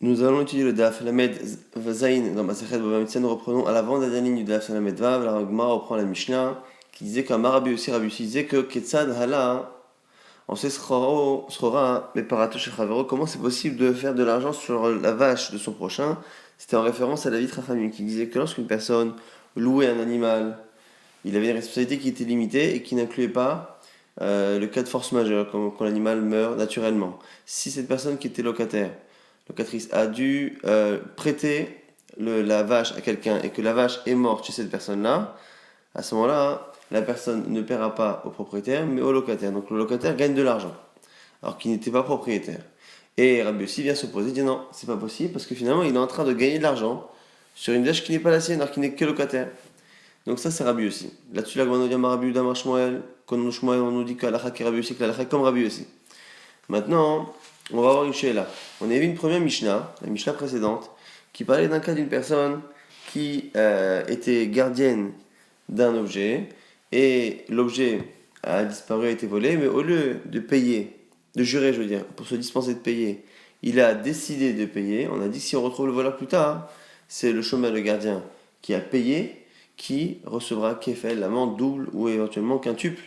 Nous allons étudier le Daf Lamed Zain dans Masechet Bava Metzia. Nous reprenons à l'avant-dernière ligne du Daf Lamed Vav. La Gemara reprend la Mishnah qui disait qu'Amar aussi Rabbi Yossi disait que Ketzad Hala, on sait Srora, mais Parato Shechavero, comment c'est possible de faire de l'argent sur la vache de son prochain. C'était en référence à David Rachamim qui disait que lorsqu'une personne louait un animal, il avait une responsabilité qui était limitée et qui n'incluait pas le cas de force majeure, comme quand l'animal meurt naturellement. Si cette personne qui était locatrice a dû prêter la vache à quelqu'un et que la vache est morte chez cette personne-là, à ce moment-là, la personne ne paiera pas au propriétaire mais au locataire. Donc le locataire gagne de l'argent, alors qu'il n'était pas propriétaire. Et Rabbi Yossi vient s'opposer, dit non, c'est pas possible parce que finalement il est en train de gagner de l'argent sur une vache qui n'est pas la sienne, alors qu'il n'est que locataire. Donc ça c'est Rabbi Yossi. Là-dessus la Gemara nous dit Rabbi Yuda Mar Shmuel, quand Shmuel on nous dit qu'Alacha est Rabbi Yossi, que l'Alacha est comme Rabbi Yossi. Maintenant, on va avoir une Sheila. On a vu une première Mishnah, la Mishnah précédente, qui parlait d'un cas d'une personne qui était gardienne d'un objet et l'objet a disparu, a été volé, mais au lieu de payer, de jurer, je veux dire, pour se dispenser de payer, il a décidé de payer. On a dit que si on retrouve le voleur plus tard, c'est le chômeur, le gardien, qui a payé, qui recevra kéfel, l'amende double ou éventuellement quintuple,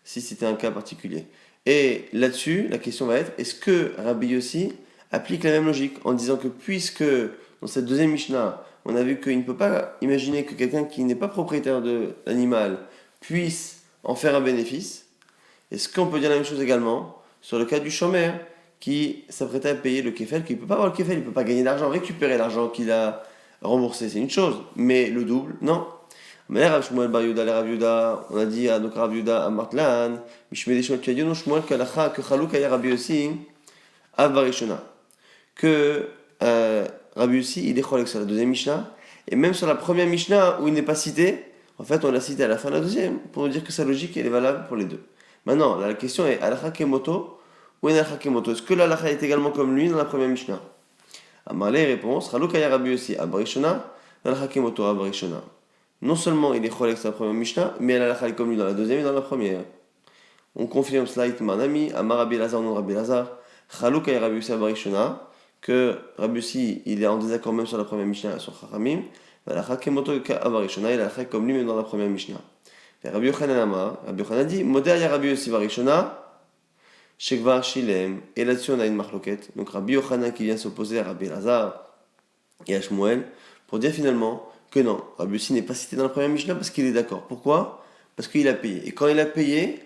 si c'était un cas particulier. Et là-dessus, la question va être, est-ce que Rabbi Yossi applique la même logique en disant que puisque dans cette deuxième Mishnah, on a vu qu'il ne peut pas imaginer que quelqu'un qui n'est pas propriétaire de l'animal puisse en faire un bénéfice, est-ce qu'on peut dire la même chose également sur le cas du chômeur qui s'apprêtait à payer le kéfel, qui ne peut pas avoir le kéfel, il ne peut pas gagner d'argent, récupérer l'argent qu'il a remboursé, c'est une chose, mais le double, non. Mais là, Rav Shmuel Bar Yehuda, Rav Yehuda, on a dit à donc Rav Yehuda à Martlan, Mishmei Shmuel, tu as dit non Shmuel qu'Alacha que Chaluk aya Rabbi Yossi Avarishona, que Rabbi Yossi il est cholek sur la deuxième Mishnah et même sur la première Mishnah où il n'est pas cité. En fait, on l'a cité à la fin de la deuxième pour nous dire que sa logique elle est valable pour les deux. Maintenant, la question est Alacha Kemoto ou Alacha Kemoto. Est-ce que l'Alacha est également comme lui dans la première Mishnah? Amalé réponse Chaluk aya Rabbi Yossi Avarishona, Alacha Kemoto Avarishona. Non seulement il est cholek sur la première Mishnah, mais elle a comme lui dans la deuxième et dans la première. On confirme cela avec Manami, Amar Rabbi Lazar, non Rabbi Lazar, Chaluk et Rabbi Yossi Abarishona, que Rabbi Yossi il est en désaccord même sur la première Mishnah et sur Chachamim, la Chakemoto Abarishona, il a la comme lui même dans la première Mishnah. Et Rabbi Yochanan Amar, Rabbi Yochanan dit, Modeh ya Rabbi Yossi Abarishona, Shekvar Shilem, et là-dessus on a une marloquette. Donc Rabbi Yochanan qui vient s'opposer à Rabbi Lazar et à Shmuel, pour dire finalement que non, Rabbi Yossi n'est pas cité dans la première Mishnah parce qu'il est d'accord. Pourquoi? Parce qu'il a payé. Et quand il a payé,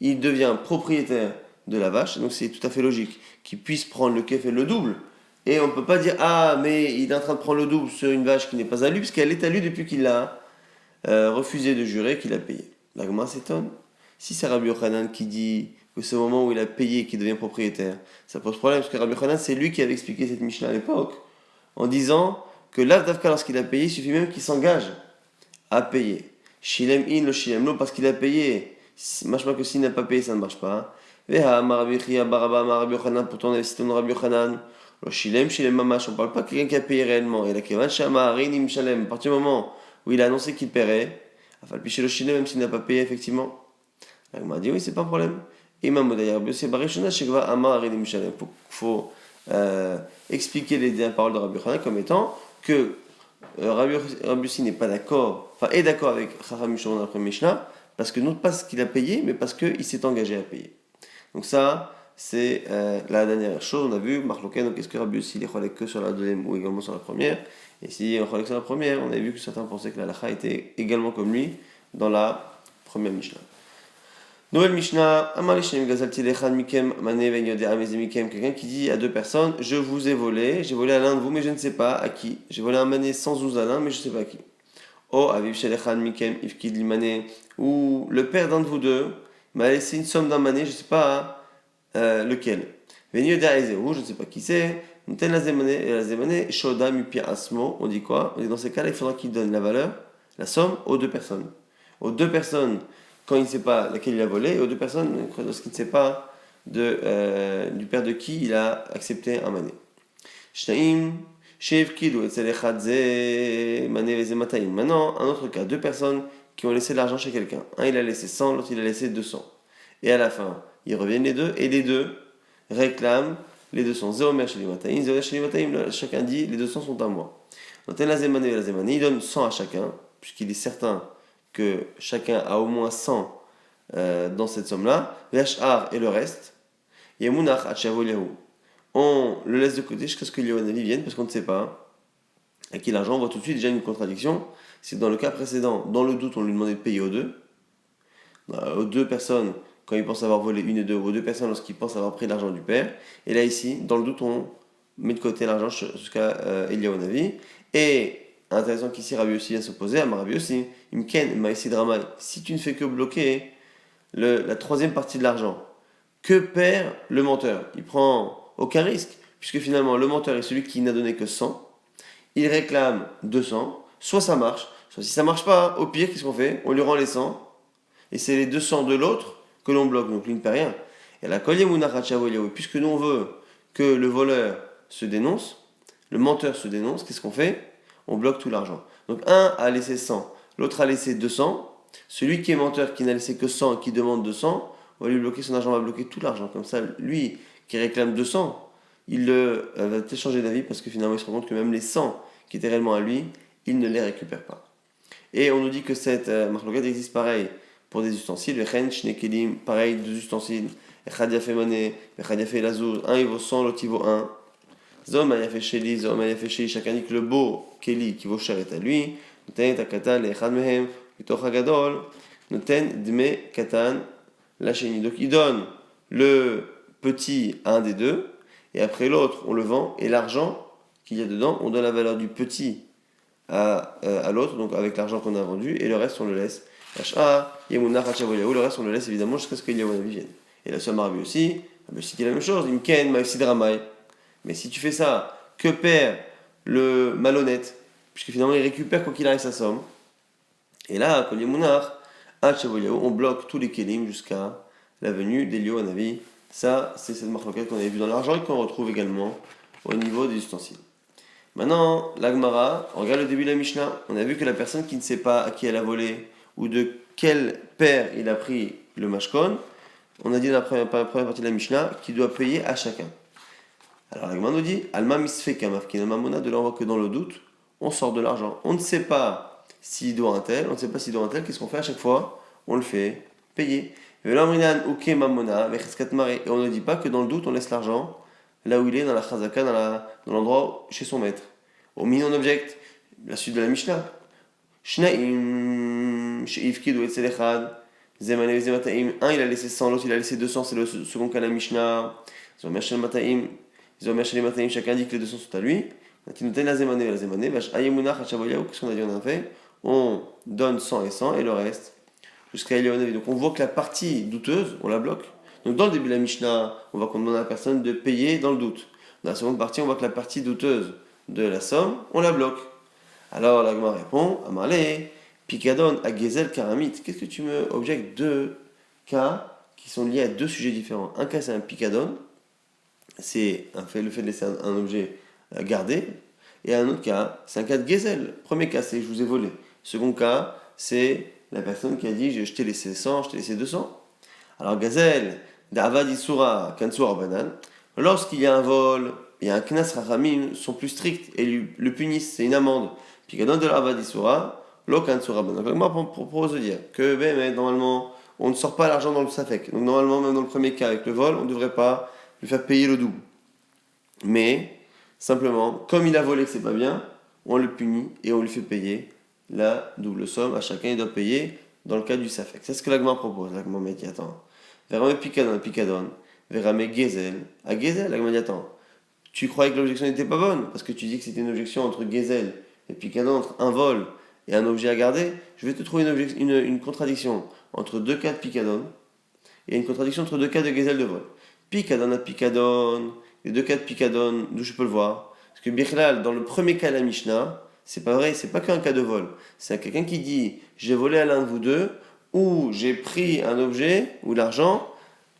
il devient propriétaire de la vache, donc c'est tout à fait logique qu'il puisse prendre le kéfel le double. Et on ne peut pas dire ah mais il est en train de prendre le double sur une vache qui n'est pas à lui, parce qu'elle est à lui depuis qu'il a refusé de jurer qu'il a payé. La Gemara s'étonne. Si c'est Rabbi Yochanan qui dit que c'est au moment où il a payé qu'il devient propriétaire, ça pose problème, parce que Rabbi Yochanan c'est lui qui avait expliqué cette Mishnah à l'époque, en disant que l'Avdavka lorsqu'il a payé, il suffit même qu'il s'engage à payer. Shilem in le shilem lo, parce qu'il a payé. Marche pas que s'il n'a pas payé, ça ne marche pas. Veha marabichia baraba marabiochanan, pourtant on a cité le Rabbi Yochanan. Le shilem mamash, on parle pas de quelqu'un qui a payé réellement. Et la kevan shama rinim shalem, à partir du moment où il a annoncé qu'il paierait, afal piché le shilem, même s'il n'a pas payé effectivement. Il m'a dit oui, c'est pas un problème. Imam Modaya Rabbi Yossi Barishona, shekva ama rinim shalem. Faut expliquer les paroles de Rabbi Yochanan comme étant que Rabbi Yossi n'est pas d'accord, enfin est d'accord avec Chacham Shimon dans la première Mishnah, parce que non pas ce qu'il a payé, mais parce qu'il s'est engagé à payer. Donc ça, c'est la dernière chose. On a vu, Marloken, donc est-ce que Rabbi Yossi est cholek que sur la deuxième ou également sur la première? Et si on cholek sur la première, on a vu que certains pensaient que la halakha était également comme lui dans la première Mishnah. Nouvelle Mishnah, quelqu'un qui dit à deux personnes, je vous ai volé, j'ai volé à l'un de vous, mais je ne sais pas à qui. J'ai volé un mané sans ouzalin, mais je ne sais pas à qui. Oh, aviv shelechan mikem ifkid limane, ou le père d'un de vous deux m'a laissé une somme d'un mané, je ne sais pas lequel. Veni je ne sais pas qui c'est. Nten la zemane, shoda mipia asmo, on dit quoi? On dit dans ces cas-là, il faudra qu'il donne la valeur, la somme, aux deux personnes. Aux deux personnes quand il ne sait pas laquelle il a volé, et aux deux personnes lorsqu'il ne sait pas du père de qui il a accepté un mané. Maintenant, un autre cas, deux personnes qui ont laissé l'argent chez quelqu'un. Un il a laissé 100, l'autre il a laissé 200. Et à la fin, ils reviennent les deux, et les deux réclament les 200. Zéomer chez les Mataïm, Zéomer chez les Mataïm, chacun dit les 200 sont à moi. Donc, la Zemane et la Zemane, il donne 100 à chacun, puisqu'il est certain que chacun a au moins 100 dans cette somme-là. V'har et le reste, Yemunach Hachavoliahu. On le laisse de côté jusqu'à ce que Yohanavi vienne, parce qu'on ne sait pas à qui l'argent. On voit tout de suite déjà une contradiction. C'est que dans le cas précédent, dans le doute, on lui demandait de payer aux deux personnes quand ils pensent avoir volé une et deux, aux deux personnes lorsqu'ils pensent avoir pris l'argent du père. Et là, ici, dans le doute, on met de côté l'argent jusqu'à Eliyahu. Et intéressant qu'ici, Rabbi aussi vient s'opposer à Rabbi aussi. Imken, Maïsid Ramay. Si tu ne fais que bloquer la troisième partie de l'argent, que perd le menteur? Il prend aucun risque, puisque finalement, le menteur est celui qui n'a donné que 100. Il réclame 200. Soit ça marche, soit si ça marche pas, au pire, qu'est-ce qu'on fait? On lui rend les 100. Et c'est les 200 de l'autre que l'on bloque, donc lui ne perd rien. Et la puisque nous on veut que le voleur se dénonce, le menteur se dénonce, qu'est-ce qu'on fait? On bloque tout l'argent. Donc un a laissé 100, l'autre a laissé 200. Celui qui est menteur, qui n'a laissé que 100 et qui demande 200, on va lui bloquer son argent, on va bloquer tout l'argent. Comme ça, lui qui réclame 200, il va peut-être changer d'avis parce que finalement il se rend compte que même les 100 qui étaient réellement à lui, il ne les récupère pas. Et on nous dit que cette marloquette existe pareil pour des ustensiles. Pareil, deux ustensiles. Echad yafé mané, echad yafé lazouz. Un il vaut 100, l'autre il vaut 1. Zom ayafé sheli, zom ayafé sheli. Chacun dit que le beau keli qui vaut cher est à lui. Noten takatan le echad mehem, mitoch hagadol. Noten dme katan la sheni. Donc il donne le petit à un des deux. Et après l'autre, on le vend. Et l'argent qu'il y a dedans, on donne la valeur du petit à l'autre, donc avec l'argent qu'on a vendu, et le reste on le laisse. Le reste on le laisse évidemment jusqu'à ce qu'il y ait un vienne. Et la somme Rabbi aussi dit la même chose. Imken, Maïsid Ramay. Mais si tu fais ça, que perd le malhonnête? Puisque finalement il récupère quoi qu'il arrive sa somme. Et là, on bloque tous les kelim jusqu'à la venue d'Elio Hanavi. Ça, c'est cette marque qu'on avait vu dans l'argent et qu'on retrouve également au niveau des ustensiles. Maintenant, l'Agmara, on regarde le début de la Mishnah. On a vu que la personne qui ne sait pas à qui elle a volé ou de quel père il a pris le mashkon, on a dit dans la première partie de la Mishnah qu'il doit payer à chacun. Alors l'Agmara nous dit Alma misfeka mafkina mamona, de là on voit que dans le doute, on sort de l'argent. On ne sait pas s'il doit un tel, on ne sait pas s'il doit un tel, qu'est-ce qu'on fait à chaque fois? On le fait payer. Et on ne dit pas que dans le doute, on laisse l'argent là où il est, dans la chazaka, dans l'endroit chez son maître. Au milieu, on objecte la suite de la Mishnah. Un, il a laissé 100, l'autre il a laissé 200, c'est le second cas de la Mishnah. Chacun dit que les 200 sont à lui. Qu'est-ce qu'on a dit? On a fait, on donne 100 et 100 et le reste jusqu'à Eliyahu. Donc on voit que la partie douteuse, on la bloque. Donc dans le début de la Mishnah, on voit qu'on demande à la personne de payer dans le doute. Dans la seconde partie, on voit que la partie douteuse de la somme, on la bloque. Alors la Gemara répond, Amarle, Pikadon, Agezel, Karamit. Qu'est-ce que tu me objectes? Deux cas qui sont liés à deux sujets différents. Un cas, c'est un Pikadon, c'est le fait de laisser un objet gardé. Et un autre cas, c'est un cas de Gezel. Premier cas, c'est je vous ai volé. Second cas, c'est la personne qui a dit je t'ai laissé 100, je t'ai laissé 200. Alors Gezel, Da'avad Isura, Kansura Banan. Lorsqu'il y a un vol, il y a un Knas Rachamim, sont plus stricts et le punissent, c'est une amende. Pikadon de l'Avad Isura, Lo Kansura Banan. Donc moi, pour se dire que mais normalement, on ne sort pas l'argent dans le Safek. Donc normalement, même dans le premier cas, avec le vol, on ne devrait pas lui faire payer le double. Mais, simplement, comme il a volé que c'est pas bien, on le punit et on lui fait payer la double somme. À chacun, il doit payer dans le cas du Safek. C'est ce que l'Agma propose. L'Agma me dit, attends, Verame Pikadon, Verame Gezel. À Gezel, l'Agma dit, attends, tu croyais que l'objection n'était pas bonne parce que tu dis que c'était une objection entre Gezel et Pikadon, entre un vol et un objet à garder. Je vais te trouver une contradiction entre deux cas de Pikadon et une contradiction entre deux cas de Gezel de vol. Pikadon à Pikadon, les deux cas de Pikadon, d'où je peux le voir. Parce que Bichlal, dans le premier cas de la Mishnah, c'est pas vrai, c'est pas qu'un cas de vol. C'est quelqu'un qui dit j'ai volé à l'un de vous deux, ou j'ai pris un objet ou l'argent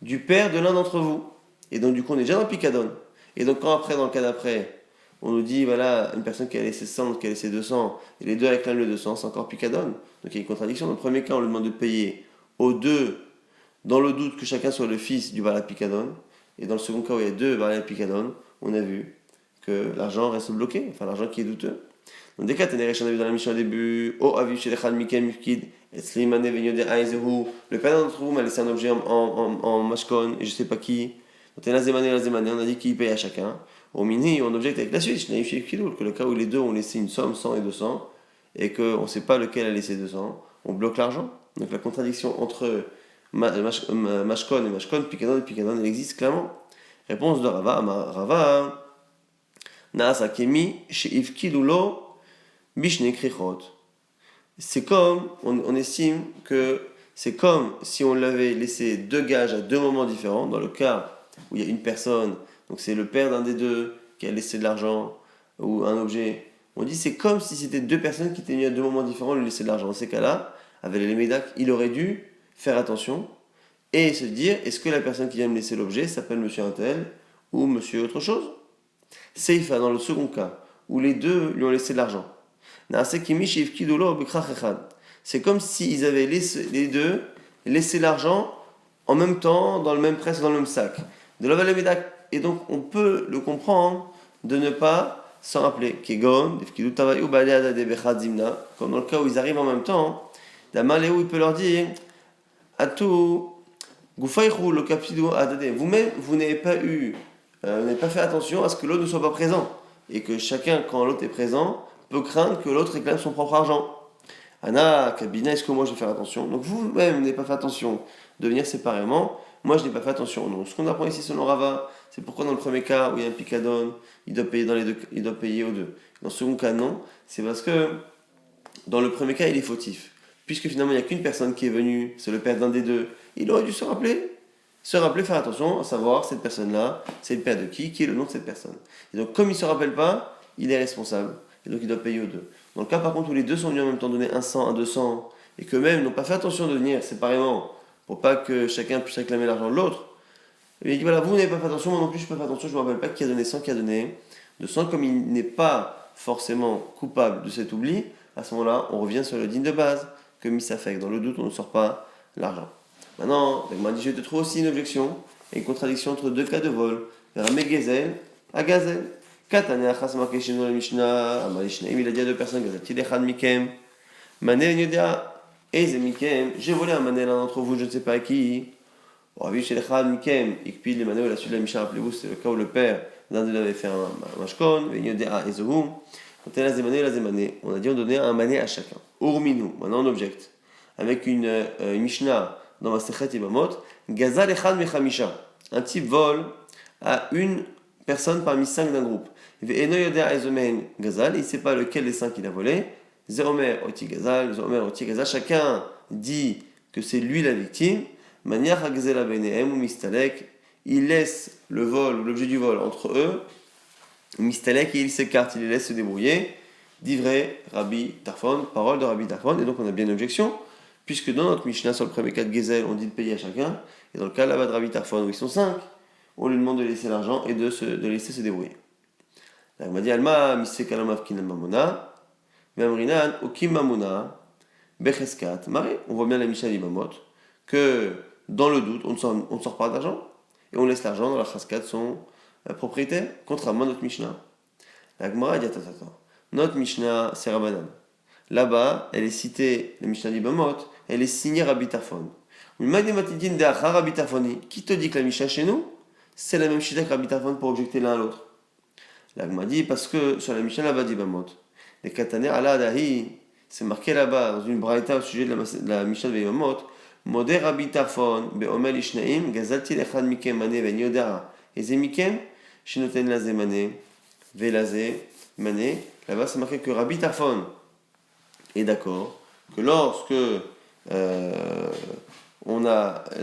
du père de l'un d'entre vous. Et donc du coup on est déjà dans Pikadon. Et donc quand après, dans le cas d'après, on nous dit voilà, une personne qui a laissé 100, l'autre qui a laissé 200, et les deux réclament le 200, c'est encore Pikadon. Donc il y a une contradiction. Dans le premier cas, on lui demande de payer aux deux, dans le doute que chacun soit le fils du Bala Pikadon. Et dans le second cas où il y a deux variables picadon, on a vu que l'argent reste bloqué, enfin l'argent qui est douteux. Donc des cas, on a vu dans la mission au début, oh aviv chez les mikem mifkid, et slimane venyode aizehu, le père d'entre vous m'a laissé un objet en mashkon, et je sais pas qui. Donc la zemane, on a dit qui paye à chacun. Au mini, on objecte avec la suite, que le cas où les deux ont laissé une somme, 100 et 200, et qu'on ne sait pas lequel a laissé 200, on bloque l'argent. Donc la contradiction entre mashkon et mashkon, picadon, elle existe clairement. Réponse de Rava, Rava, Naasa kemi sheifkidulo bishne krichot. C'est comme, on estime que c'est comme si on l'avait laissé deux gages à deux moments différents. Dans le cas où il y a une personne, donc c'est le père d'un des deux qui a laissé de l'argent ou un objet. On dit c'est comme si c'était deux personnes qui étaient venues à deux moments différents lui laisser de l'argent. Dans ces cas-là, avec les médacs, il aurait dû faire attention et se dire est-ce que la personne qui vient me laisser l'objet s'appelle monsieur un tel ou monsieur autre chose. Seifa, dans le second cas, où les deux lui ont laissé de l'argent. C'est comme s'ils avaient laissé, les deux laissé l'argent en même temps, dans le même presse, dans le même sac. Et donc on peut le comprendre de ne pas s'en rappeler. Comme dans le cas où ils arrivent en même temps, où il peut leur dire vous-même, vous n'avez pas fait attention à ce que l'autre ne soit pas présent. Et que chacun, quand l'autre est présent, peut craindre que l'autre réclame son propre argent. Anna, Kabina, est-ce que moi je vais faire attention? Donc vous-même n'avez pas fait attention de venir séparément. Moi je n'ai pas fait attention. Donc ce qu'on apprend ici selon Rava, c'est pourquoi dans le premier cas où il y a un picadon, il doit payer dans les deux, il doit payer aux deux. Dans le second cas, non. C'est parce que dans le premier cas, il est fautif. Puisque finalement il n'y a qu'une personne qui est venue, c'est le père d'un des deux. Il aurait dû se rappeler, faire attention, à savoir cette personne-là, c'est le père de qui est le nom de cette personne. Et donc comme il ne se rappelle pas, il est responsable. Et donc il doit payer aux deux. Dans le cas par contre où les deux sont venus en même temps donner un 100, un 200, et qu'eux-mêmes n'ont pas fait attention de venir séparément, pour pas que chacun puisse réclamer l'argent de l'autre, et il dit voilà, vous n'avez pas fait attention, moi non plus je peux pas faire attention, je ne me rappelle pas qui a donné 100, qui a donné 200, comme il n'est pas forcément coupable de cet oubli, à ce moment-là, on revient sur le din de base, que misafek. Dans le doute, on ne sort pas l'argent. Maintenant, il m'a dit je te trouve aussi une objection, et une contradiction entre deux cas de vol, vers un megezel à gazel. Katane achas marqué chez nous la Mishnah, Amalishnaim, il a dit à deux personnes, Gazatil echad mikem, Mané Nyodia, Eze mikem, j'ai volé un mané l'un d'entre vous, je ne sais pas à qui. Ravi chez l'echad mikem, Ikpil les mané, la suite de la Mishnah, rappelez-vous, c'est le cas où le père d'un d'eux avait fait un mashkon, Nyodia, Ezehu, quand elle a zemané, on a dit on donnait un mané à chacun. Urminu, maintenant on objecte, avec une Mishnah dans ma Sechet Ibamot, Gazal echad mechamisha, un type vole à une personne parmi 5 d'un groupe. Il ne sait pas lequel des 5 il a volé. Zeromer oti gazal, chacun dit que c'est lui la victime. Il laisse le vol ou l'objet du vol entre eux. Mistalek et il s'écarte, il les laisse se débrouiller. Divrei Rabbi Tarfon, parole de Rabbi Tarfon. Et donc on a bien une objection, puisque dans notre Mishnah sur le premier cas de Gezel, on dit de payer à chacun. Et dans le cas là-bas de Rabbi Tarfon, où ils sont 5, on lui demande de laisser l'argent et de laisser se débrouiller. Là, on m'a dit Alma, Misek Alamav Kinam Mamona, Memrinan, Okim Mamona, Becheskat, Marie. On voit bien la Mishnah d'Ibamot, que dans le doute, on ne sort pas d'argent et on laisse l'argent dans la Chaskat son propriétaire, contrairement à notre Mishnah. La Gemara dit attends. Notre Mishnah, c'est Rabbanan. Là-bas, elle est citée, la Mishnah d'Ibamot, elle est signée Rabbi Tarfon. Qui te dit que la Mishnah chez nous, c'est la même Shita que Rabbi Tarfon pour objecter l'un à l'autre? La Gemara dit parce que sur la Mishnah là-bas d'Ibamot, les Kataner ala Adahi, c'est marqué là-bas dans une braïta au sujet de la Mishnah d'Ibamot, Modé Rabbi Tarfon, Be'omel Ishnaim, Gazalti Lechad Mikem Mane Ben Yoda, Ezemikem, Shinoten Laze Mane, Velaze Mane. Là-bas, c'est marqué que Rabbi Tarfon est d'accord que lorsque la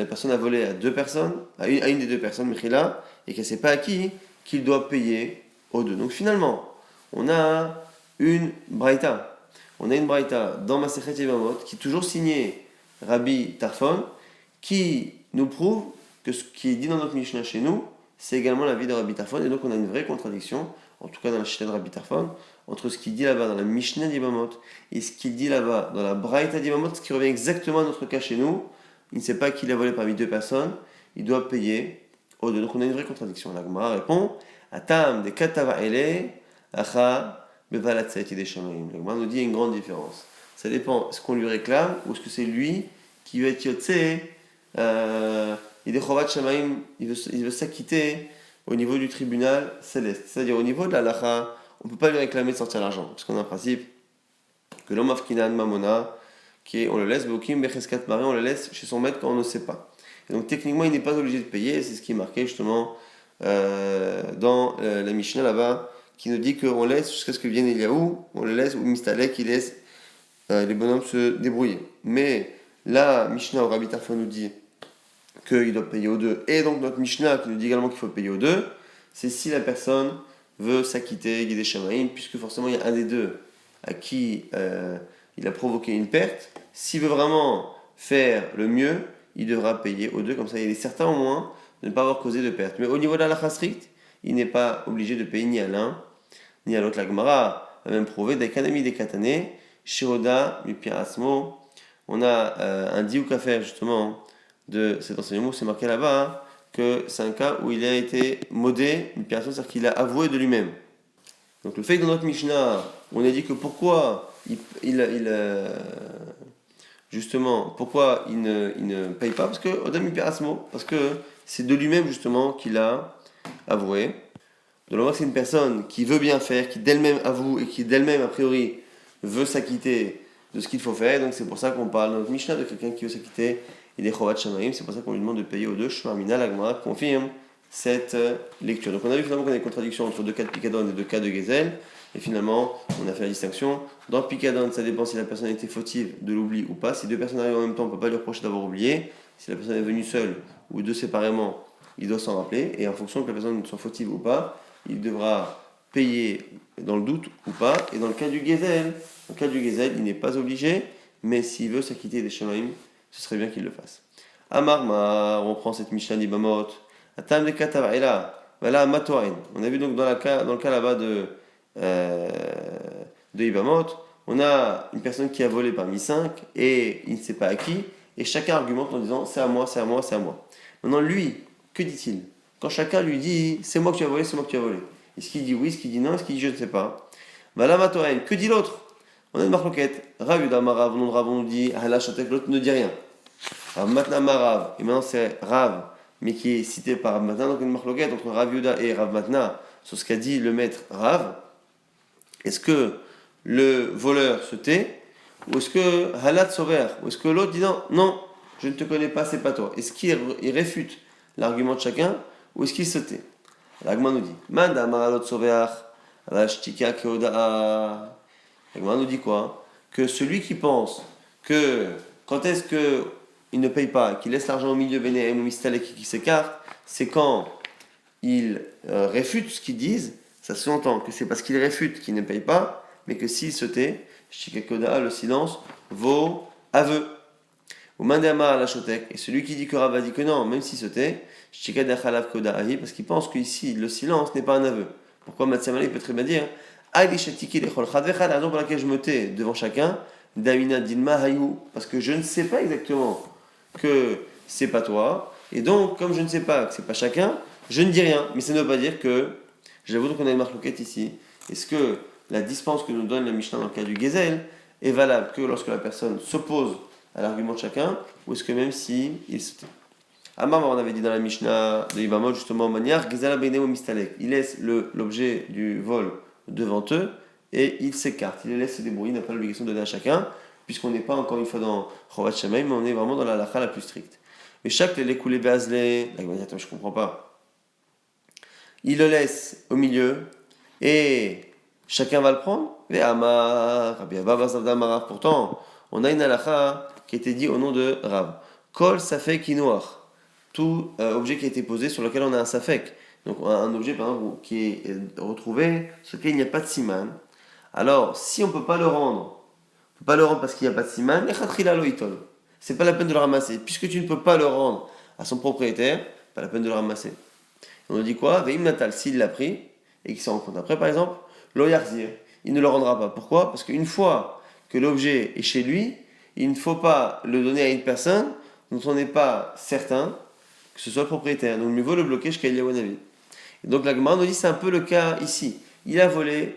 personne a volé à deux personnes, à une des deux personnes, Mechila, et qu'elle ne sait pas à qui, qu'il doit payer aux deux. Donc finalement, on a une braïta. On a une braïta dans Masechet Yevamot qui est toujours signée Rabbi Tarfon, qui nous prouve que ce qui est dit dans notre Mishnah chez nous, c'est également la vie de Rabbi Tarfon. Et donc on a une vraie contradiction, en tout cas dans la Shita de Rabbi Tarfon, entre ce qu'il dit là-bas dans la Mishnah d'Ibamot et ce qu'il dit là-bas dans la braïta d'Ibamot, ce qui revient exactement à notre cas chez nous. Il ne sait pas qu'il a volé parmi deux personnes, il doit payer O2. Donc on a une vraie contradiction. La Gemara répond Atam de katava ele acha bevalatset des shamaim. La Gemara nous dit il y a une grande différence. Ça dépend, est-ce qu'on lui réclame ou est-ce que c'est lui qui veut être yotse, il est chovat shamaim, il veut s'acquitter au niveau du tribunal céleste. C'est-à-dire au niveau de la lacha, on ne peut pas lui réclamer de sortir l'argent. Parce qu'on a un principe que l'homme afkinan mamona, qui est, on le laisse, beokim becheskat mari, on le laisse chez son maître quand on ne sait pas. Et donc techniquement, il n'est pas obligé de payer, c'est ce qui est marqué justement dans la Mishnah là-bas, qui nous dit qu'on laisse jusqu'à ce que vienne Eliaou, on le laisse, ou Mistalek, qui laisse les bonhommes se débrouiller. Mais la Mishnah au Rabbi Tarfon nous dit qu'il doit payer aux deux, et donc notre Mishnah qui nous dit également qu'il faut payer aux deux, c'est si la personne veut s'acquitter, guider Shamaïm, puisque forcément il y a un des deux à qui il a provoqué une perte. S'il veut vraiment faire le mieux, il devra payer aux deux, comme ça il est certain au moins de ne pas avoir causé de perte. Mais au niveau de la halakha strict, il n'est pas obligé de payer ni à l'un ni à l'autre. La Gemara a même prouvé d'Ekanami des Katane, Shiroda, Mipia Asmo. On a un diouk à faire justement de cet enseignement, c'est marqué là-bas, hein, que c'est un cas où il a été modé, Mipia Asmo, c'est-à-dire qu'il a avoué de lui-même. Donc le fait que dans notre Mishnah, on a dit que pourquoi justement, pourquoi il ne paye pas, parce que Odam Mipia Asmo, parce que c'est de lui-même justement qu'il a avoué. De l'homme, c'est une personne qui veut bien faire, qui d'elle-même avoue et qui d'elle-même, a priori, veut s'acquitter de ce qu'il faut faire. Donc c'est pour ça qu'on parle dans notre Mishnah de quelqu'un qui veut s'acquitter et des Chovat Shamaim. C'est pour ça qu'on lui demande de payer aux deux. Shmarmina, la Gemara confirme cette lecture. Donc on a vu finalement qu'on a une contradiction entre deux cas de Pikadon et deux cas de Gezel. Et finalement, on a fait la distinction. Dans Pikadon, ça dépend si la personne était fautive de l'oubli ou pas. Si deux personnes arrivent en même temps, on ne peut pas lui reprocher d'avoir oublié. Si la personne est venue seule ou deux séparément, il doit s'en rappeler. Et en fonction que la personne soit fautive ou pas, il devra payer dans le doute ou pas. Et dans le cas du Gezel, il n'est pas obligé, mais s'il veut s'acquitter des Shamaim, ce serait bien qu'il le fasse. Amar, on prend cette Mishnah d'Ibamot. Atam de Katava, et là, voilà Matoain. On a vu donc dans le cas là-bas de Ibamot, on a une personne qui a volé parmi 5 et il ne sait pas à qui, et chacun argumente en disant c'est à moi, c'est à moi, c'est à moi. Maintenant, lui, que dit-il? Quand chacun lui dit c'est moi que tu as volé, c'est moi que tu as volé. Est-ce qu'il dit oui, est-ce qu'il dit non, est-ce qu'il dit je ne sais pas? Voilà Matoain. Que dit l'autre? On a une marloquette. Rav Yudamarav, non Rav, on nous dit Halachatek, l'autre ne dit rien. Rav Matna Marav, et maintenant c'est Rav, mais qui est cité par Rav Matna, donc une marloquette entre Rav Yuda et Rav Matna, sur ce qu'a dit le maître Rav. Est-ce que le voleur se tait, ou est-ce que Halat Sover, ou est-ce que l'autre dit non, je ne te connais pas, c'est pas toi? Est-ce qu'il réfute l'argument de chacun, ou est-ce qu'il se tait? L'Agma nous dit Manda Maralot Sover, Rashtika Keoda. L'Agma nous dit quoi? Que celui qui pense que quand est-ce qu'il ne paye pas, qu'il laisse l'argent au milieu, Bénéhem ou Mistalek qui s'écarte, c'est quand il réfute ce qu'ils disent. Ça se entend que c'est parce qu'il réfute qu'il ne paye pas, mais que s'il se tait, Shikakoda, le silence, vaut aveu. Ou Mandama à la Chotek, et celui qui dit que Rav a dit que non, même s'il se tait, Shikadachalav Koda Ahi, parce qu'il pense qu'ici, le silence n'est pas un aveu. Pourquoi Matsamala, il peut très bien dire Ali Shatiki Lechol Chadvecha, la raison pour laquelle je me tais devant chacun, Davina Dilma Hayou, parce que je ne sais pas exactement que c'est pas toi, et donc, comme je ne sais pas que c'est pas chacun, je ne dis rien, mais ça ne veut pas dire que. J'avoue donc qu'on a une marloquette ici. Est-ce que la dispense que nous donne le Mishnah dans le cas du Gezel est valable que lorsque la personne s'oppose à l'argument de chacun, ou est-ce que même si il se tait? Amam, on avait dit dans la Mishnah de Ibamot justement, manière Gezala Beinemo Mistalek. Il laisse l'objet du vol devant eux et il s'écarte. Il les laisse se débrouiller, il n'a pas l'obligation de donner à chacun, puisqu'on n'est pas encore une fois dans Chovat Shamaim, mais on est vraiment dans la halakha la plus stricte. Mais chaque les coulé Béazlé, attends, je comprends pas. Il le laisse au milieu et chacun va le prendre. Pourtant, on a une halakha qui a été dit au nom de Rav. Kol safek inoar. Tout objet qui a été posé sur lequel on a un safek. Donc un objet par exemple qui est retrouvé sur lequel il n'y a pas de siman. Alors si on ne peut pas le rendre, parce qu'il n'y a pas de siman, c'est pas la peine de le ramasser. Puisque tu ne peux pas le rendre à son propriétaire, pas la peine de le ramasser. On nous dit quoi? Veim Natal, s'il l'a pris et qu'il s'en rend compte après, par exemple, lo yarzir, il ne le rendra pas. Pourquoi? Parce qu'une fois que l'objet est chez lui, il ne faut pas le donner à une personne dont on n'est pas certain que ce soit le propriétaire. Donc mieux vaut le bloquer jusqu'à Eliyahu. Et donc la Gemara nous dit c'est un peu le cas ici. Il a volé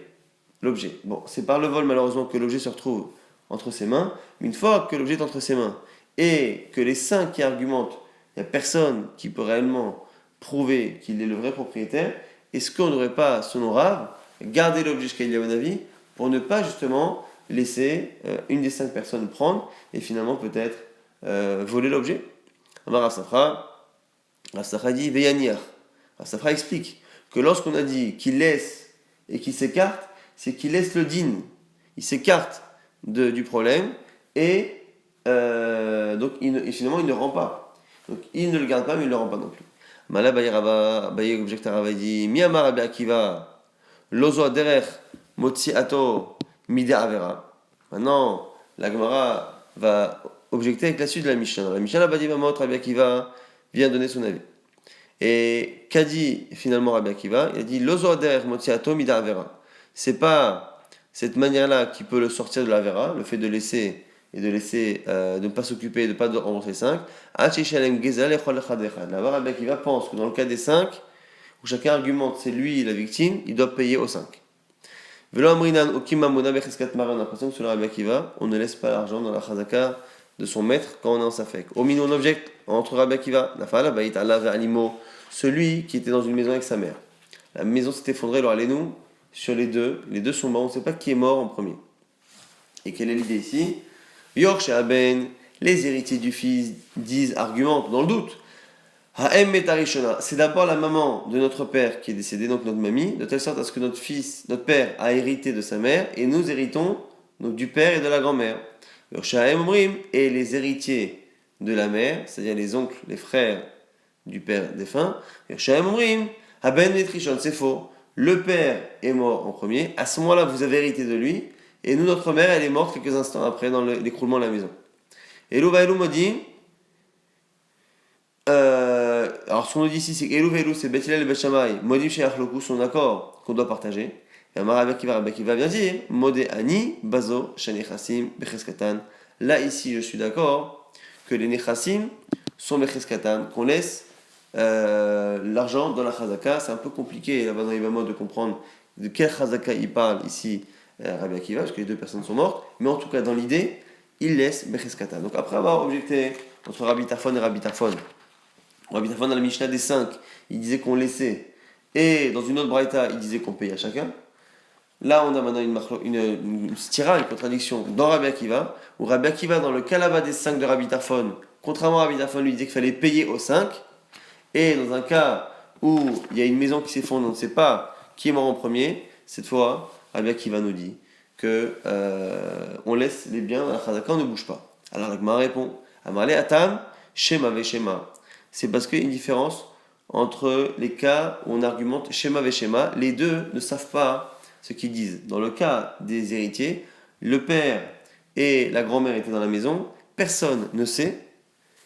l'objet. Bon, c'est par le vol malheureusement que l'objet se retrouve entre ses mains, mais une fois que l'objet est entre ses mains et que les 5 qui argumentent, il n'y a personne qui peut réellement prouver qu'il est le vrai propriétaire, est-ce qu'on n'aurait pas, selon Rav, garder l'objet jusqu'à Eliyahu pour ne pas justement laisser une des 5 personnes prendre et finalement peut-être voler l'objet? Rav Safra dit Veyanir. Rav Safra explique que lorsqu'on a dit qu'il laisse et qu'il s'écarte, c'est qu'il laisse le din, il s'écarte du problème et donc finalement il ne rend pas. Donc il ne le garde pas mais il ne le rend pas non plus. Mala Baye objecte à Rava dit Miyamar Rabbi Akiva Lozo Aderech Motzi Ato Mida Avera. Maintenant la Gemara va objecter avec la suite de la Mishnah. La Mishnah va dire Rabbi Akiva vient donner son avis. Et qu'a dit finalement Rabbi Akiva? Il a dit Lozo Aderech Motzi Ato Mida Avera. C'est pas cette manière-là qui peut le sortir de la vera, le fait de laisser et de ne pas s'occuper, de ne pas rembourser 5. Là-bas, Rabbi Akiva pense que dans le cas des 5, où chacun argumente c'est lui la victime, il doit payer aux 5. On a l'impression que sur le Rabbi Akiva, on ne laisse pas l'argent dans la chazaka de son maître quand on est en safek. Au milieu, on objecte entre Rabbi Akiva, celui qui était dans une maison avec sa mère. La maison s'est effondrée, alors allez-nous sur les deux sont morts, on ne sait pas qui est mort en premier. Et quelle est l'idée ici? York Aben, les héritiers du fils argumentent dans le doute. Ha'em metarishona, c'est d'abord la maman de notre père qui est décédée, donc notre mamie, de telle sorte à ce que notre père a hérité de sa mère et nous héritons donc du père et de la grand-mère. York Omrim, et les héritiers de la mère, c'est-à-dire les oncles, les frères du père défunt. York Omrim, Aben metrishon, c'est faux. Le père est mort en premier, à ce moment-là vous avez hérité de lui, et nous, notre mère, elle est morte quelques instants après dans l'écroulement de la maison. Et Elou Vailou me dit, alors ce qu'on nous dit ici, c'est que Elou Vailou, c'est Beth Hillel et Beth Shammai, Modim chez Achloku sont d'accord qu'on doit partager. Et Amar Rabbi Akiva vient dire, Modé Ani, Bazo, Shani Chassim, Becheskatan. Là, ici, je suis d'accord que les Nechassim sont Becheskatan, qu'on laisse l'argent dans la chazaka. C'est un peu compliqué là-bas dans Yvamot de comprendre de quelle chazaka il parle ici Rabbi Akiva, parce que les deux personnes sont mortes, mais en tout cas dans l'idée, il laisse Becheskatan. Donc après avoir objecté entre Rabbi Tarfon et Rabbi Tarfon dans la Mishnah des 5, il disait qu'on laissait, et dans une autre braïta, il disait qu'on payait à chacun. Là, on a maintenant une stira, une contradiction dans Rabbi Akiva, où Rabbi Akiva, dans le cas là-bas des 5 de Rabbi Tarfon, contrairement à Rabbi Tarfon, lui disait qu'il fallait payer aux 5. Et dans un cas où il y a une maison qui s'effondre, on ne sait pas qui est mort en premier, cette fois, Rabbi Akiva nous dit que on laisse les biens dans la chazaka, on ne bouge pas. Alors la Gemara répond Amarle Atam, Shema Veshema. C'est parce qu'il y a une différence entre les cas où on argumente Shema Veshema, les deux ne savent pas ce qu'ils disent. Dans le cas des héritiers, le père et la grand-mère étaient dans la maison, personne ne sait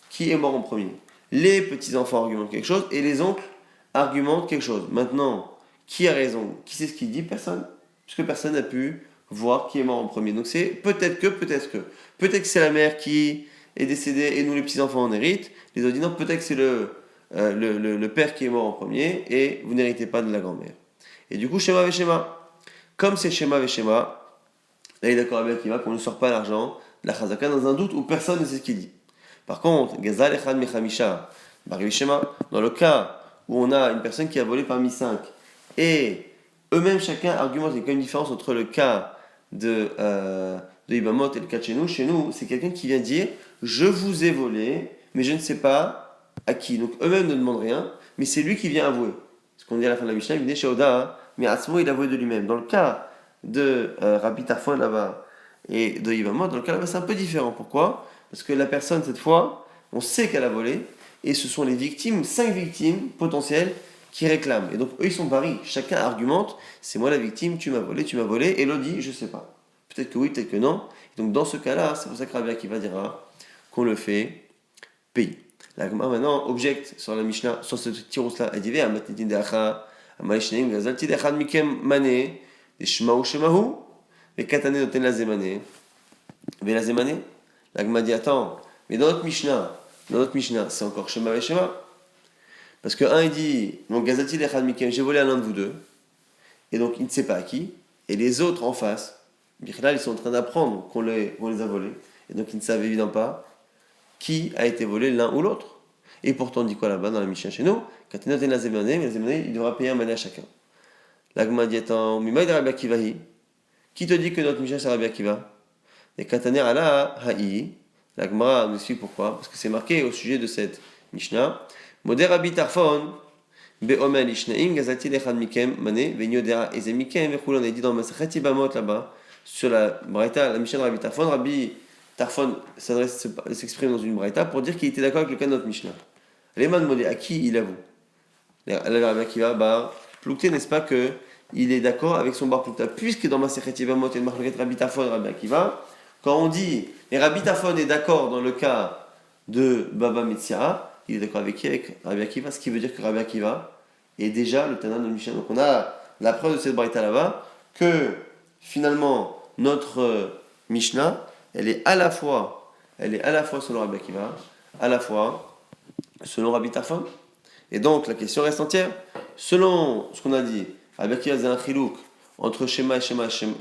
qui est mort en premier. Les petits-enfants argumentent quelque chose et les oncles argumentent quelque chose. Maintenant, qui a raison? Qui sait ce qu'il dit? Personne. Puisque personne n'a pu voir qui est mort en premier. Donc c'est peut-être que c'est la mère qui est décédée et nous les petits-enfants en héritent. Les autres disent non, peut-être que c'est le père qui est mort en premier et vous n'héritez pas de la grand-mère. Et du coup, Shema Veshema. Comme c'est Shema Veshema, là il est d'accord avec Akiva qu'on ne sort pas l'argent de la chazaka dans un doute où personne ne sait ce qu'il dit. Par contre, Gazal Echad Mechamisha, Bari Shema, dans le cas où on a une personne qui a volé parmi 5 et eux-mêmes chacun argumente, il y a quand même une différence entre le cas de Ibamot et le cas de chez nous, c'est quelqu'un qui vient dire je vous ai volé, mais je ne sais pas à qui. Donc eux-mêmes ne demandent rien, mais c'est lui qui vient avouer. Ce qu'on dit à la fin de la Mishnah, il venait chez Oda, mais Atzmo il avouait de lui-même. Dans le cas de Rabbi Tarfon là-bas et de Ibamot, dans le cas là-bas c'est un peu différent. Pourquoi? Parce que la personne cette fois, on sait qu'elle a volé, et ce sont les victimes, 5 victimes potentielles qui réclament. Et donc eux ils sont paris, chacun argumente, c'est moi la victime, tu m'as volé, et l'autre dit je sais pas. Peut-être que oui, peut-être que non. Et donc dans ce cas-là, c'est pour ça que Rabbi Akiva dira qu'on le fait payer. La Gemara maintenant objecte sur la Mishnah, sur ce tirous-là, elle dit Amatnitin de'acha, Amaishneim gazalti de'achad mikem mané, Deshmahu shemahu, Vekatane noten la zemane. La Gemara dit attends, mais dans notre Mishnah, c'est encore Shema Veshema. Parce que un il dit, donc Gazati Echad Mikem, j'ai volé à l'un de vous deux, et donc il ne sait pas à qui, et les autres en face, Bichlal, ils sont en train d'apprendre qu'on les a volés, et donc ils ne savent évidemment pas qui a été volé l'un ou l'autre. Et pourtant, on dit quoi là-bas dans la Mishnah chez nous? Quand il la Zemané, mais la Zemané, il devra payer un mané à chacun. L'Agma dit attends, Mimaï de Rabbi Akivahi. Qui te dit que notre Mishnah c'est Rabbi Akiva? Et Kataner ala ha'i. L'Agma nous explique pourquoi. Parce que c'est marqué au sujet de cette Mishnah. Modé Rabbi Tarfon, Be'omer Lishnaim, Gazati Lechad Mikem, Mané, Venyodea Ezemikem, Vechul, on a dit dans Masachet Ibamot là-bas, sur la Braïta, la Mishnah de Rabbi Tarfon, Rabbi Tarfon s'exprime dans une Braïta pour dire qu'il était d'accord avec le cas de notre Mishnah. Leman Modé, à qui il avoue? Rabbi Akiva, bah, Ploukté, n'est-ce pas que il est d'accord avec son bar Ploukta, puisque dans Masachet Ibamot, il y a une marque Rabbi Tarfon, Rabbi Akiva, quand on dit, et Rabbi Tarfon est d'accord dans le cas de Baba Metzia, il est d'accord avec qui? Avec Rabbi Akiva, ce qui veut dire que Rabbi Akiva est déjà le Tana de Mishnah. Donc on a la preuve de cette braïta là-bas que finalement notre Mishnah, elle est à la fois selon Rabbi Akiva, à la fois selon Rabbi Tarfon. Et donc la question reste entière. Selon ce qu'on a dit, Rabbi Akiva faisait un chilouk entre Shema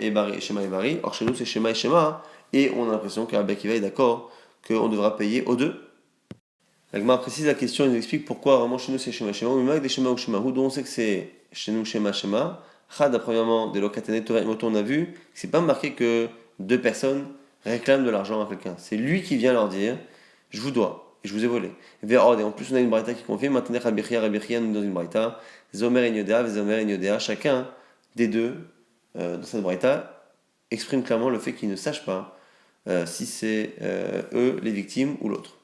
et Bari. Or chez nous c'est Shema et Shema, et on a l'impression que Rabbi Akiva est d'accord qu'on devra payer aux deux. La Gemara précise la question, il nous explique pourquoi vraiment chez nous c'est Shema Shema, mais des Shema ou Shema, d'où on sait que c'est chez nous Shema Shema. Chad, premièrement, des locataires Torah et Moto, on a vu que c'est pas marqué que deux personnes réclament de l'argent à quelqu'un. C'est lui qui vient leur dire je vous dois et je vous ai volé. Et en plus, on a une braïta qui confirme maintenant Rabbi nous dans une braïta, Zomer et Nyodea, chacun des deux dans cette braïta exprime clairement le fait qu'ils ne sachent pas si c'est eux les victimes ou l'autre.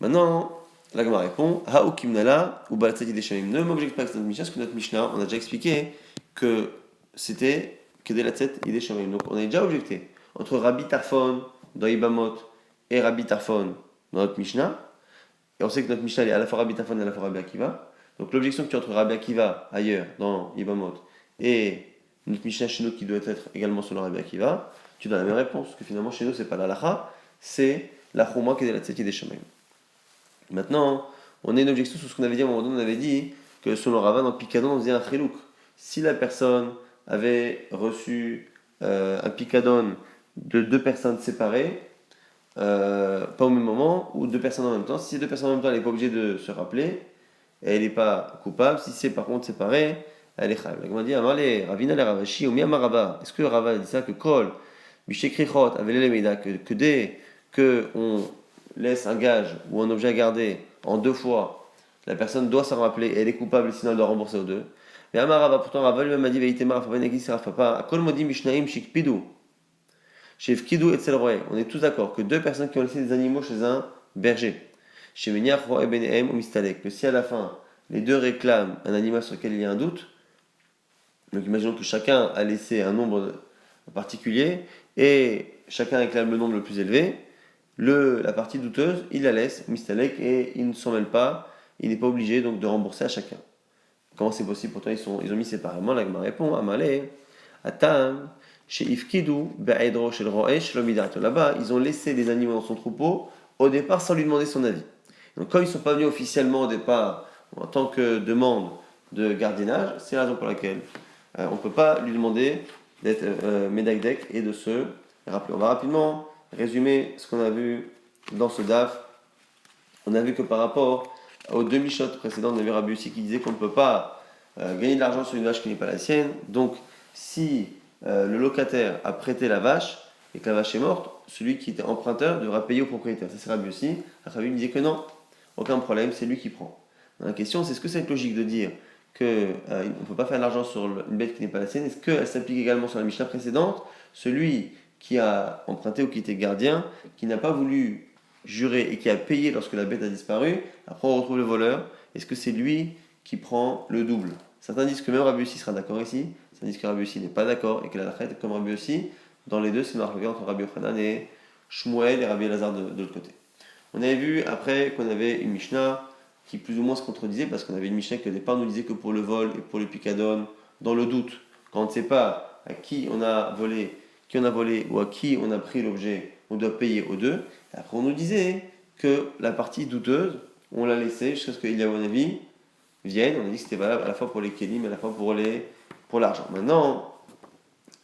Maintenant, la Gemara répond Ha'u kimnala ou balatzati deshamim. Ne m'objecte pas que c'est notre Mishnah, parce que notre Mishnah, on a déjà expliqué que c'était kedelatzet ideshamim. Donc on a déjà objecté entre Rabbi Tarfon dans Ibamot et Rabbi Tarfon dans notre Mishnah. Et on sait que notre Mishnah est à la fois Rabbi Tarfon et à la fois Rabbi Akiva. Donc l'objection qui est entre Rabbi Akiva ailleurs dans Ibamot et notre Mishnah chez nous qui doit être également sur le Rabbi Akiva, tu donnes la même réponse. Parce que finalement chez nous c'est pas la lacha, c'est la chouma kedelatzet ideshamim. Maintenant, on a une objection sur ce qu'on avait dit à un moment donné. On avait dit que selon Rava, dans le Picadon, on faisait un chilouk. Si la personne avait reçu un Picadon de deux personnes séparées, pas au même moment, ou deux personnes en même temps, si ces deux personnes en même temps, elle n'est pas obligée de se rappeler, et elle n'est pas coupable. Si c'est par contre séparé, elle est chayav. La Gemara dit Amale, Ravina le Ravashi, ou Miyama Rava. Est-ce que Rava dit ça que Kol, Bishekrichot, avait l'élémida, que dès qu'on laisse un gage ou un objet à garder en deux fois, la personne doit s'en rappeler et elle est coupable, sinon elle doit rembourser aux deux. Mais Amarava, pourtant Rava lui-même a dit Veitemar, Fabanaki, Seraf Papa, Akol Modim Mishnaim, Shikpidu, chez Fkidou et Tselroé. On est tous d'accord que deux personnes qui ont laissé des animaux chez un berger, chez Meniach, Roi et Benehem ou Mistalek, que si à la fin les deux réclament un animal sur lequel il y a un doute, donc imaginons que chacun a laissé un nombre particulier et chacun réclame le nombre le plus élevé. La partie douteuse, il la laisse, Mistalek, et il ne s'en mêle pas, il n'est pas obligé donc de rembourser à chacun. Comment c'est possible? Pourtant ils ont mis séparément. La Gemara répond Amalé, Atam, chez Ifkidu, Be'edro, chez le Roesh, Lomidat. Là-bas, ils ont laissé des animaux dans son troupeau au départ sans lui demander son avis. Donc, comme ils ne sont pas venus officiellement au départ en tant que demande de gardiennage, c'est la raison pour laquelle on ne peut pas lui demander d'être médaïdek et de se rappeler. On va rapidement résumer ce qu'on a vu dans ce DAF. On a vu que par rapport aux deux Mishnot précédentes, on a vu Rabbi Yossi qui disait qu'on ne peut pas gagner de l'argent sur une vache qui n'est pas la sienne. Donc, si le locataire a prêté la vache et que la vache est morte, celui qui était emprunteur devra payer au propriétaire. Ça c'est Rabbi Yossi. Rabbi me disait que non, aucun problème, c'est lui qui prend. La question, c'est est-ce que c'est logique de dire qu'on ne peut pas faire de l'argent sur une bête qui n'est pas la sienne? Est-ce qu'elle s'applique également sur la Mishnah précédente? Celui qui a emprunté ou qui était gardien, qui n'a pas voulu jurer et qui a payé lorsque la bête a disparu, après on retrouve le voleur, est-ce que c'est lui qui prend le double? Certains disent que même Rabbi Yossi sera d'accord ici, certains disent que Rabbi Yossi n'est pas d'accord et que la lacha est comme Rabbi Yossi. Dans les deux, c'est une marque entre Rabbi Yochanan et Shmuel et Rabbi Elazar de l'autre côté. On avait vu après qu'on avait une Mishnah qui plus ou moins se contredisait parce qu'on avait une Mishnah qui au départ nous disait que pour le vol et pour le picadon, dans le doute, quand on ne sait pas à qui on a volé ou à qui on a pris l'objet, on doit payer aux deux. Et après on nous disait que la partie douteuse, on l'a laissée jusqu'à ce qu'il y ait un avis viennent. On a dit que c'était valable à la fois pour les kelim et à la fois pour l'argent. Maintenant,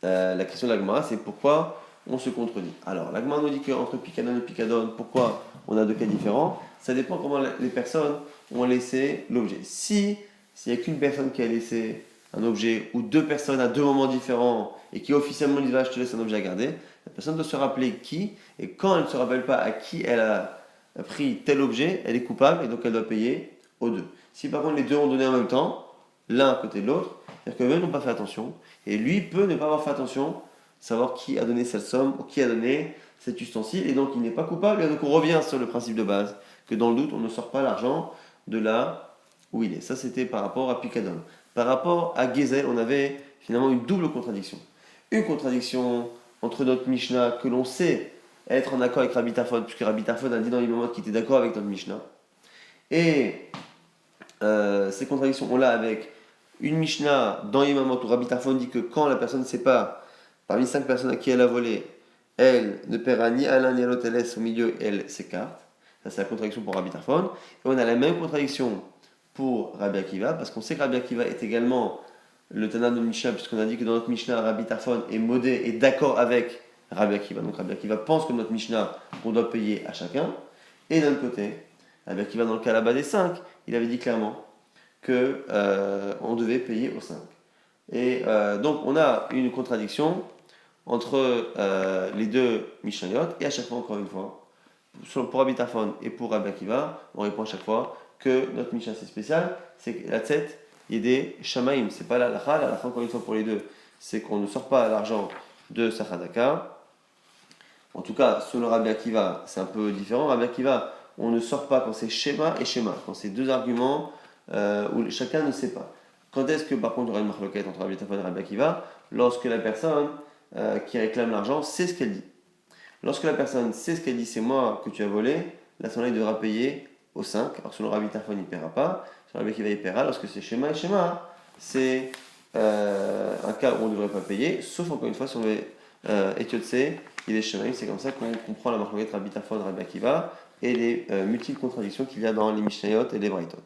la question de la Gemara, c'est pourquoi on se contredit. Alors, la Gemara nous dit qu'entre Picadon et Picadon, pourquoi on a deux cas différents? Ça dépend comment les personnes ont laissé l'objet. S'il n'y a qu'une personne qui a laissé un objet, ou deux personnes à deux moments différents, et qui officiellement disent je te laisse un objet à garder, la personne doit se rappeler qui, et quand elle ne se rappelle pas à qui elle a pris tel objet, elle est coupable, et donc elle doit payer aux deux. Si par contre les deux ont donné en même temps, l'un à côté de l'autre, c'est-à-dire qu'eux n'ont pas fait attention, et lui peut ne pas avoir fait attention, savoir qui a donné cette somme ou qui a donné cet ustensile, et donc il n'est pas coupable, et donc on revient sur le principe de base, que dans le doute, on ne sort pas l'argent de là où il est. Ça, c'était par rapport à Picadon. Par rapport à Gezel, on avait finalement une double contradiction. Une contradiction entre notre Mishnah, que l'on sait être en accord avec Rabbi Tarfon, puisque Rabbi Tarfon a dit dans les moments qu'il était d'accord avec notre Mishnah, et ces contradictions, on l'a avec une Mishnah dans Yemamot où Rabbi Tarfon dit que quand la personne ne sait pas, parmi 5 personnes à qui elle a volé, elle ne paiera ni à l'un ni à l'autre, elle laisse au milieu, elle s'écarte. Ça, c'est la contradiction pour Rabbi Tarfon. Et on a la même contradiction pour Rabbi Akiva, parce qu'on sait que Rabbi Akiva est également le Tana de Mishnah, puisqu'on a dit que dans notre Mishnah, Rabbi Tarfon est modé et d'accord avec Rabbi Akiva. Donc Rabbi Akiva pense que notre Mishnah, qu'on doit payer à chacun. Et d'un côté, Rabbi Akiva, dans le cas là-bas des 5, il avait dit clairement que on devait payer aux 5. Et donc on a une contradiction entre les deux Mishnayot, et à chaque fois, encore une fois, pour Rabbi Tarfon et pour Rabbi Akiva, on répond à chaque fois que notre Mishnah c'est spécial, c'est que la tête, il y a des Shamaïm, c'est pas la lacha, encore une fois pour les deux, c'est qu'on ne sort pas l'argent de Sachadaka. En tout cas, selon Rabbi Akiva, c'est un peu différent. Rabbi Akiva, on ne sort pas quand c'est schéma et schéma, quand c'est deux arguments où chacun ne sait pas. Quand est-ce que par contre il y aura une marloquette entre Rabbi Tarfon et Rabbi Akiva? Lorsque la personne qui réclame l'argent sait ce qu'elle dit. Lorsque la personne sait ce qu'elle dit, c'est moi que tu as volé, là, il devra payer aux 5. Alors selon Rabbi Tarfon, il ne paiera pas. Selon Rabbi Akiva, il paiera. Lorsque c'est schéma et schéma, c'est un cas où on ne devrait pas payer, sauf encore une fois, si on veut Etiotse, il est schéma. C'est comme ça qu'on comprend la marloquette Rabbi Tarfon et Rabbi Akiva et les multiples contradictions qu'il y a dans les Mishnayot et les Braithot.